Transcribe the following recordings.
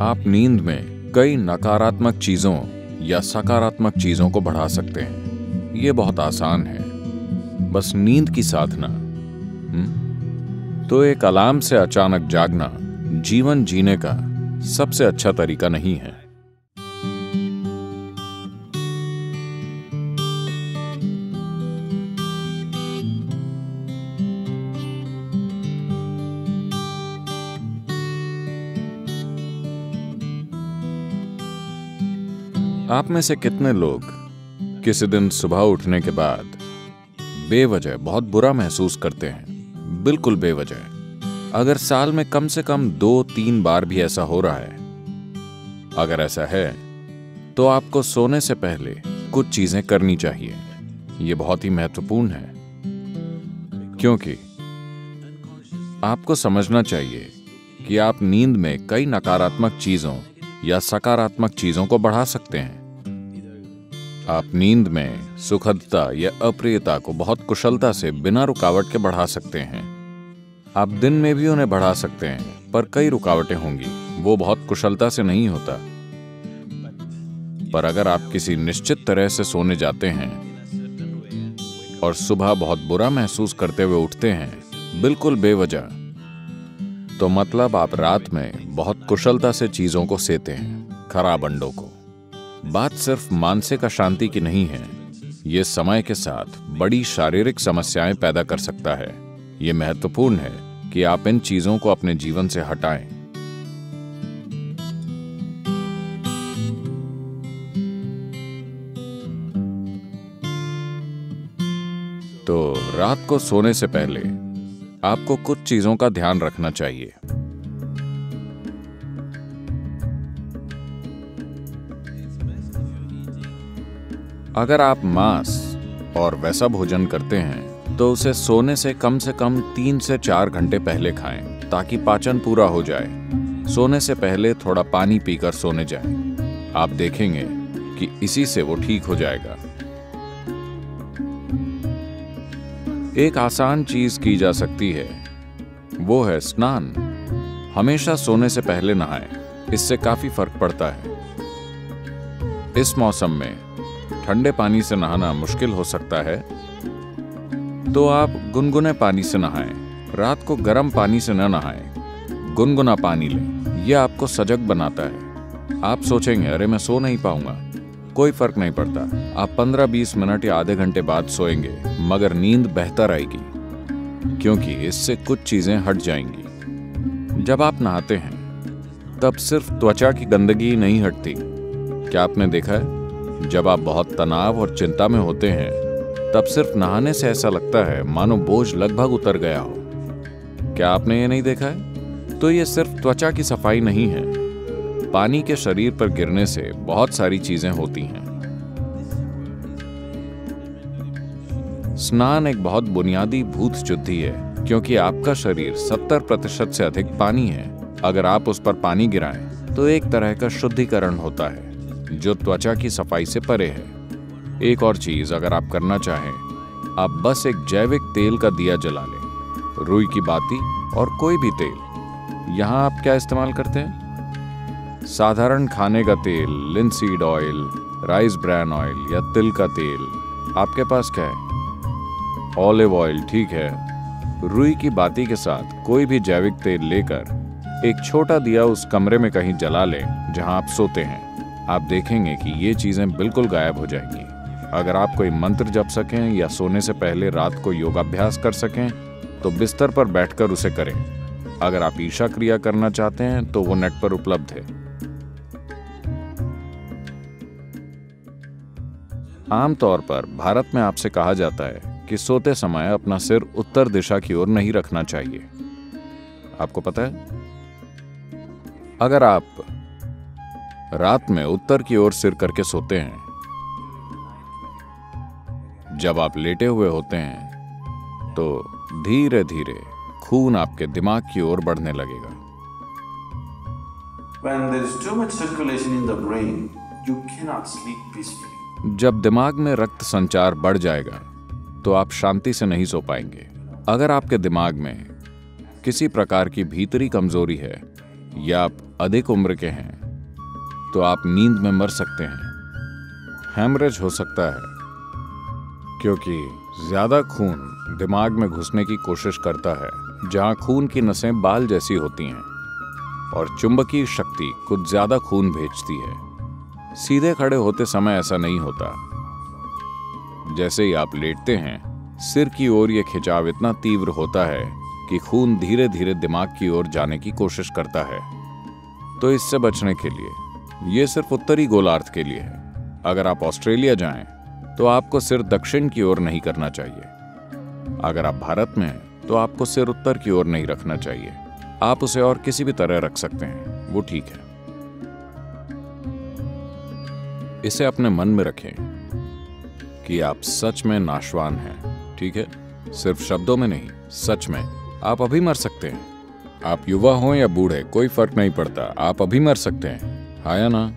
आप नींद में कई नकारात्मक चीजों या सकारात्मक चीजों को बढ़ा सकते हैं। ये बहुत आसान है, बस नींद की साधना। तो एक अलार्म से अचानक जागना जीवन जीने का सबसे अच्छा तरीका नहीं है। आप में से कितने लोग किसी दिन सुबह उठने के बाद बेवजह बहुत बुरा महसूस करते हैं? बिल्कुल बेवजह। अगर साल में कम से कम 2-3 बार भी ऐसा हो रहा है, अगर ऐसा है तो आपको सोने से पहले कुछ चीजें करनी चाहिए। ये बहुत ही महत्वपूर्ण है, क्योंकि आपको समझना चाहिए कि आप नींद में कई नकारात्मक चीजों या सकारात्मक चीजों को बढ़ा सकते हैं। आप नींद में सुखदता या अप्रियता को बहुत कुशलता से बिना रुकावट के बढ़ा सकते हैं। आप दिन में भी उन्हें बढ़ा सकते हैं, पर कई रुकावटें होंगी, वो बहुत कुशलता से नहीं होता। पर अगर आप किसी निश्चित तरह से सोने जाते हैं और सुबह बहुत बुरा महसूस करते हुए उठते हैं, बिल्कुल बेवजह, तो मतलब आप रात में बहुत कुशलता से चीजों को सेते हैं, खराब अंडों को। बात सिर्फ मानसिक अशांति की नहीं है, ये समय के साथ बड़ी शारीरिक समस्याएं पैदा कर सकता है। ये महत्वपूर्ण है कि आप इन चीजों को अपने जीवन से हटाएं। तो रात को सोने से पहले आपको कुछ चीजों का ध्यान रखना चाहिए। अगर आप मांस और वैसा भोजन करते हैं तो उसे सोने से कम 3 से 4 घंटे पहले खाएं, ताकि पाचन पूरा हो जाए। सोने से पहले थोड़ा पानी पीकर सोने जाएं। आप देखेंगे कि इसी से वो ठीक हो जाएगा। एक आसान चीज की जा सकती है, वो है स्नान। हमेशा सोने से पहले नहाएं, इससे काफी फर्क पड़ता है। इस मौसम में ठंडे पानी से नहाना मुश्किल हो सकता है, तो आप गुनगुने पानी से नहाएं। रात को गर्म पानी से न नहाएं, गुनगुना पानी लें। यह आपको सजग बनाता है। आप सोचेंगे, अरे मैं सो नहीं पाऊंगा। कोई फर्क नहीं पड़ता। आप 15-20 मिनट या आधे घंटे बाद सोएंगे, मगर नींद बेहतर आएगी, क्योंकि इससे कुछ चीजें हट जाएंगी। जब आप नहाते हैं तब सिर्फ त्वचा की गंदगी नहीं हटती। क्या आपने देखा है, जब आप बहुत तनाव और चिंता में होते हैं तब सिर्फ नहाने से ऐसा लगता है मानो बोझ लगभग उतर गया हो? क्या आपने ये नहीं देखा है? तो ये सिर्फ त्वचा की सफाई नहीं है, पानी के शरीर पर गिरने से बहुत सारी चीजें होती हैं। स्नान एक बहुत बुनियादी भूत शुद्धि है, क्योंकि आपका शरीर 70% से अधिक पानी है। अगर आप उस पर पानी गिराएं तो एक तरह का शुद्धिकरण होता है, जो त्वचा की सफाई से परे है। एक और चीज अगर आप करना चाहें, आप बस एक जैविक तेल का दिया जला लें, रुई की बाती और कोई भी तेल। यहाँ आप क्या इस्तेमाल करते हैं? साधारण खाने का तेल, linseed oil, rice bran oil या तिल का तेल। आपके पास क्या है? ऑलिव ऑयल, ठीक है। रुई की बाती के साथ कोई भी जैविक तेल लेकर एक छोटा दिया उस कमरे में कहीं जला लें जहां आप सोते हैं। आप देखेंगे कि ये चीजें बिल्कुल गायब हो जाएंगी। अगर आप कोई मंत्र जप सकें या सोने से पहले रात को योगाभ्यास कर सकें तो बिस्तर पर बैठकर उसे करें। अगर आप ईशा क्रिया करना चाहते हैं तो वो नेट पर उपलब्ध है। आमतौर पर भारत में आपसे कहा जाता है कि सोते समय अपना सिर उत्तर दिशा की ओर नहीं रखना चाहिए। आपको पता है, अगर आप रात में उत्तर की ओर सिर करके सोते हैं, जब आप लेटे हुए होते हैं तो धीरे धीरे खून आपके दिमाग की ओर बढ़ने लगेगा। When there is too much circulation in the brain, you cannot sleep peacefully. जब दिमाग में रक्त संचार बढ़ जाएगा तो आप शांति से नहीं सो पाएंगे। अगर आपके दिमाग में किसी प्रकार की भीतरी कमजोरी है या आप अधिक उम्र के हैं तो आप नींद में मर सकते हैं। हैमरेज हो सकता है क्योंकि ज्यादा खून दिमाग में घुसने की कोशिश करता है, जहां खून की नसें बाल जैसी होती हैं और चुंबकीय शक्ति कुछ ज्यादा खून भेजती है। सीधे खड़े होते समय ऐसा नहीं होता। जैसे ही आप लेटते हैं, सिर की ओर यह खिंचाव इतना तीव्र होता है कि खून धीरे धीरे दिमाग की ओर जाने की कोशिश करता है। तो इससे बचने के लिए, यह सिर्फ उत्तरी गोलार्ध के लिए है। अगर आप ऑस्ट्रेलिया जाएं तो आपको सिर दक्षिण की ओर नहीं करना चाहिए। अगर आप भारत में हैं तो आपको सिर उत्तर की ओर नहीं रखना चाहिए। आप उसे और किसी भी तरह रख सकते हैं, वो ठीक है। इसे अपने मन में रखें कि आप सच में नाशवान हैं, ठीक है? सिर्फ शब्दों में नहीं, सच में। आप अभी मर सकते हैं। आप युवा हो या बूढ़े, कोई फर्क नहीं पड़ता। आप अभी मर सकते हैं, हाँ या ना?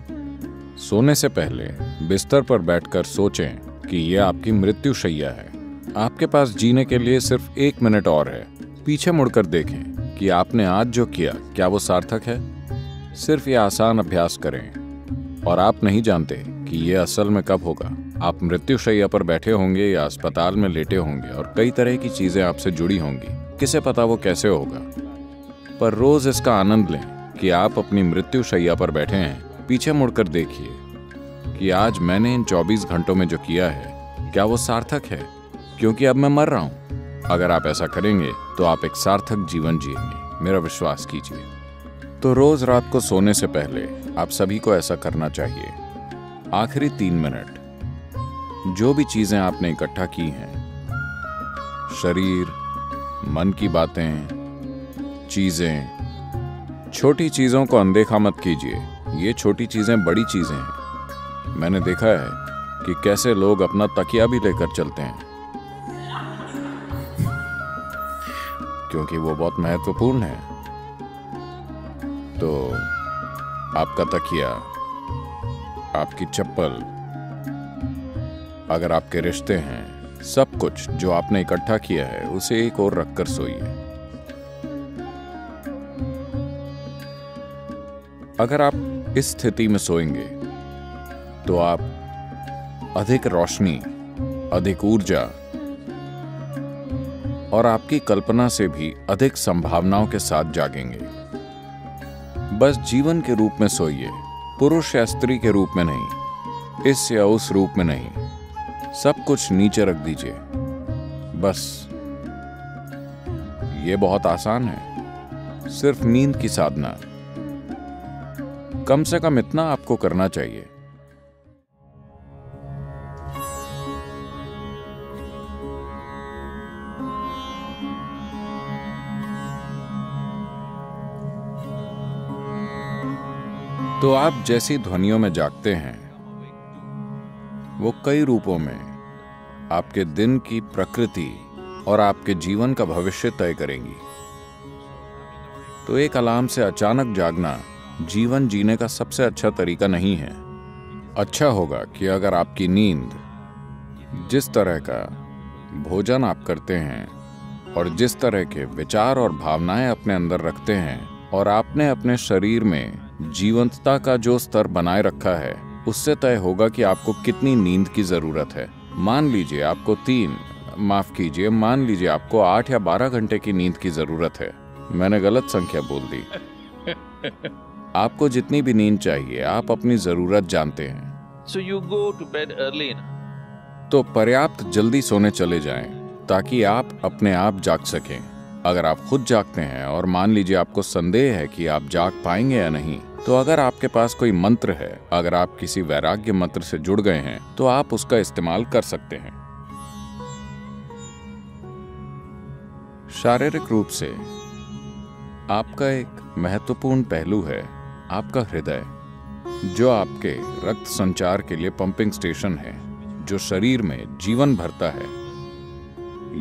सोने से पहले बिस्तर पर बैठकर सोचें कि यह आपकी मृत्युशैया है। आपके पास जीने के लिए सिर्फ 1 मिनट और है। पीछे मुड़कर देखें कि आपने आज जो किया, क्या वो सार्थक है? सिर्फ ये आसान अभ्यास करें। और आप नहीं जानते कि यह असल में कब होगा। आप मृत्युशैया पर बैठे होंगे या अस्पताल में लेटे होंगे और कई तरह की चीजें आपसे जुड़ी होंगी। किसे पता वो कैसे होगा? पर रोज इसका आनंद लें कि आप अपनी मृत्युशैया पर बैठे हैं। पीछे मुड़कर देखिए कि आज मैंने इन 24 घंटों में जो किया है, क्या वो सार्थक है? क्योंकि अब मैं मर रहा हूं। अगर आप ऐसा करेंगे तो आप एक सार्थक जीवन जिएंगे, मेरा विश्वास कीजिए। तो रोज रात को सोने से पहले आप सभी को ऐसा करना चाहिए। आखिरी 3 मिनट, जो भी चीजें आपने इकट्ठा की हैं, शरीर, मन की बातें, चीजें, छोटी चीजों को अनदेखा मत कीजिए। ये छोटी चीजें बड़ी चीजें हैं। मैंने देखा है कि कैसे लोग अपना तकिया भी लेकर चलते हैं क्योंकि वो बहुत महत्वपूर्ण है। तो आपका तकिया, आपकी चप्पल, अगर आपके रिश्ते हैं, सब कुछ जो आपने इकट्ठा किया है, उसे एक ओर रखकर सोइए। अगर आप इस स्थिति में सोएंगे तो आप अधिक रोशनी, अधिक ऊर्जा और आपकी कल्पना से भी अधिक संभावनाओं के साथ जागेंगे। बस जीवन के रूप में सोइए, पुरुष या स्त्री के रूप में नहीं, इस या उस रूप में नहीं। सब कुछ नीचे रख दीजिए। बस ये बहुत आसान है, सिर्फ नींद की साधना। कम से कम इतना आपको करना चाहिए। तो आप जैसी ध्वनियों में जागते हैं, वो कई रूपों में आपके दिन की प्रकृति और आपके जीवन का भविष्य तय करेंगी। तो एक अलार्म से अचानक जागना जीवन जीने का सबसे अच्छा तरीका नहीं है। अच्छा होगा कि अगर आपकी नींद, जिस तरह का भोजन आप करते हैं और जिस तरह के विचार और भावनाएं अपने अंदर रखते हैं, और आपने अपने शरीर में जीवंतता का जो स्तर बनाए रखा है, उससे तय होगा कि आपको कितनी नींद की जरूरत है। मान लीजिए आपको 8 या 12 घंटे की नींद की जरूरत है। मैंने गलत संख्या बोल दी। आपको जितनी भी नींद चाहिए, आप अपनी जरूरत जानते हैं। So you go to bed early enough. तो पर्याप्त जल्दी सोने चले जाएं ताकि आप अपने आप जाग सकें। अगर आप खुद जागते हैं और मान लीजिए आपको संदेह है कि आप जाग पाएंगे या नहीं, तो अगर आपके पास कोई मंत्र है, अगर आप किसी वैराग्य मंत्र से जुड़ गए हैं, तो आप उसका इस्तेमाल कर सकते हैं। शारीरिक रूप से आपका एक महत्वपूर्ण पहलू है आपका हृदय, जो आपके रक्त संचार के लिए पंपिंग स्टेशन है, जो शरीर में जीवन भरता है।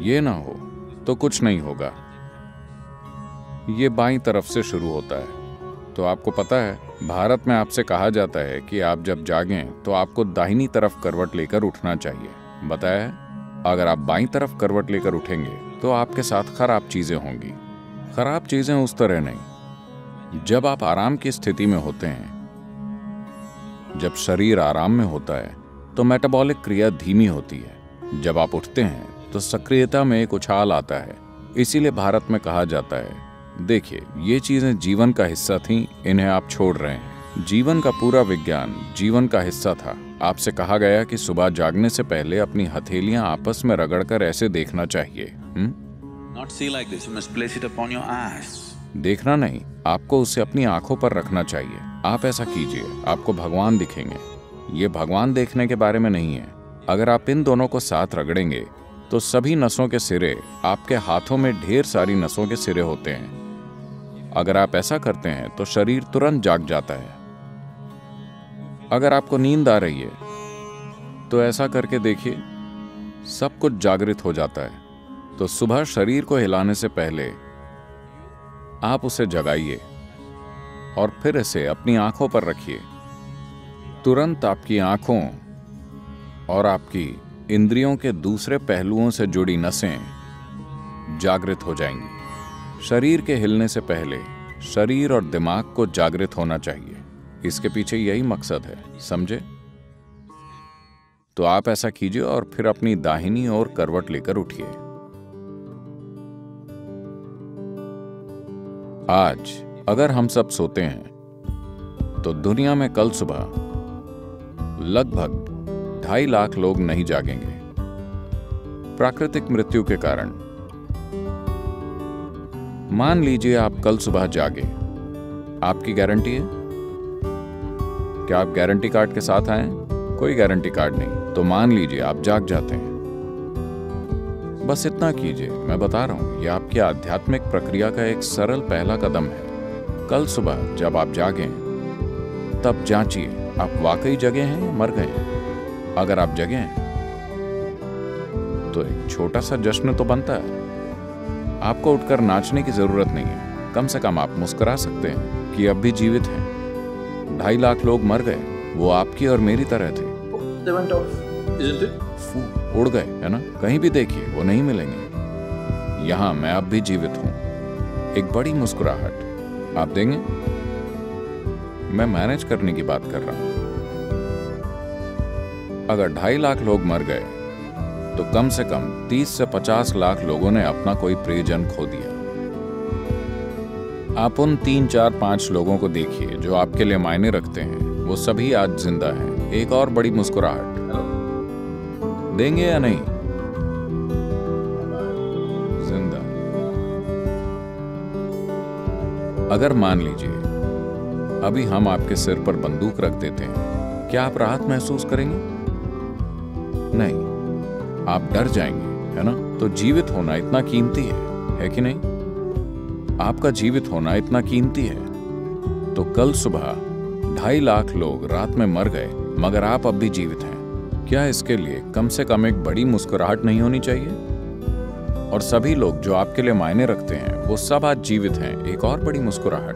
ये ना हो तो कुछ नहीं होगा। ये बाईं तरफ से शुरू होता है। तो आपको पता है, भारत में आपसे कहा जाता है कि आप जब जागें तो आपको दाहिनी तरफ करवट लेकर उठना चाहिए। बताया है, अगर आप बाईं तरफ करवट लेकर उठेंगे तो आपके साथ खराब चीजें होंगी। खराब चीजें उस तरह नहीं, जब आप आराम की स्थिति में होते हैं, जब शरीर आराम में होता है, तो मेटाबॉलिक क्रिया धीमी होती है। जब आप उठते हैं तो सक्रियता में एक उछाल आता है। इसीलिए भारत में कहा जाता है, देखिए ये चीजें जीवन का हिस्सा थीं, इन्हें आप छोड़ रहे हैं। जीवन का पूरा विज्ञान जीवन का हिस्सा था। आपसे कहा गया कि सुबह जागने से पहले अपनी हथेलियां आपस में रगड़कर ऐसे देखना चाहिए। Not see like this. You must place it upon your eyes. देखना नहीं, आपको उसे अपनी आंखों पर रखना चाहिए। आप ऐसा कीजिए, आपको भगवान दिखेंगे। ये भगवान देखने के बारे में नहीं है। अगर आप इन दोनों को साथ रगड़ेंगे तो सभी नसों के सिरे, आपके हाथों में ढेर सारी नसों के सिरे होते हैं। अगर आप ऐसा करते हैं तो शरीर तुरंत जाग जाता है। अगर आपको नींद आ रही है तो ऐसा करके देखिए, सब कुछ जागृत हो जाता है। तो सुबह शरीर को हिलाने से पहले आप उसे जगाइए और फिर इसे अपनी आंखों पर रखिए। तुरंत आपकी आंखों और आपकी इंद्रियों के दूसरे पहलुओं से जुड़ी नसें जागृत हो जाएंगी। शरीर के हिलने से पहले शरीर और दिमाग को जागृत होना चाहिए। इसके पीछे यही मकसद है, समझे? तो आप ऐसा कीजिए और फिर अपनी दाहिनी ओर करवट लेकर उठिए। आज अगर हम सब सोते हैं तो दुनिया में कल सुबह लगभग 2.5 लाख लोग नहीं जागेंगे प्राकृतिक मृत्यु के कारण। मान लीजिए आप कल सुबह जागे, आपकी गारंटी है? क्या आप गारंटी कार्ड के साथ आए? कोई गारंटी कार्ड नहीं। तो मान लीजिए आप जाग जाते हैं। बस इतना कीजिए, मैं बता रहा हूं, यह आपकी आध्यात्मिक प्रक्रिया का एक सरल पहला कदम है। कल सुबह जब आप जागें तब जांचिए आप वाकई जगे हैं या मर गए हैं। अगर आप जगे हैं तो एक छोटा सा जश्न तो बनता है। आपको उठकर नाचने की जरूरत नहीं है, कम से कम आप मुस्कुरा सकते हैं कि अब भी जीवित हैं। 2.5 लाख लोग मर गए, वो आपकी और मेरी तरह थे। They went off, isn't it? उड़ गए, है ना? कहीं भी देखिए वो नहीं मिलेंगे। यहां मैं अब भी जीवित हूं। एक बड़ी मुस्कुराहट आप देंगे? मैं मैनेज करने की बात कर रहा हूं। अगर 2.5 लाख लोग मर गए तो कम से कम 30 से 50 लाख लोगों ने अपना कोई प्रियजन खो दिया। आप उन 3, 4, 5 लोगों को देखिए जो आपके लिए मायने रखते हैं, वो सभी आज जिंदा हैं। एक और बड़ी मुस्कुराहट देंगे या नहीं? जिंदा। अगर मान लीजिए अभी हम आपके सिर पर बंदूक रख देते हैं, क्या आप राहत महसूस करेंगे? नहीं, आप डर जाएंगे, है ना? तो जीवित होना इतना कीमती है कि नहीं? आपका जीवित होना इतना कीमती है। तो कल सुबह 2.5 लाख लोग रात में मर गए, मगर आप अब भी जीवित हैं। क्या इसके लिए कम से कम एक बड़ी मुस्कुराहट नहीं होनी चाहिए? और सभी लोग जो आपके लिए मायने रखते हैं वो सब आज जीवित हैं। एक और बड़ी मुस्कुराहट।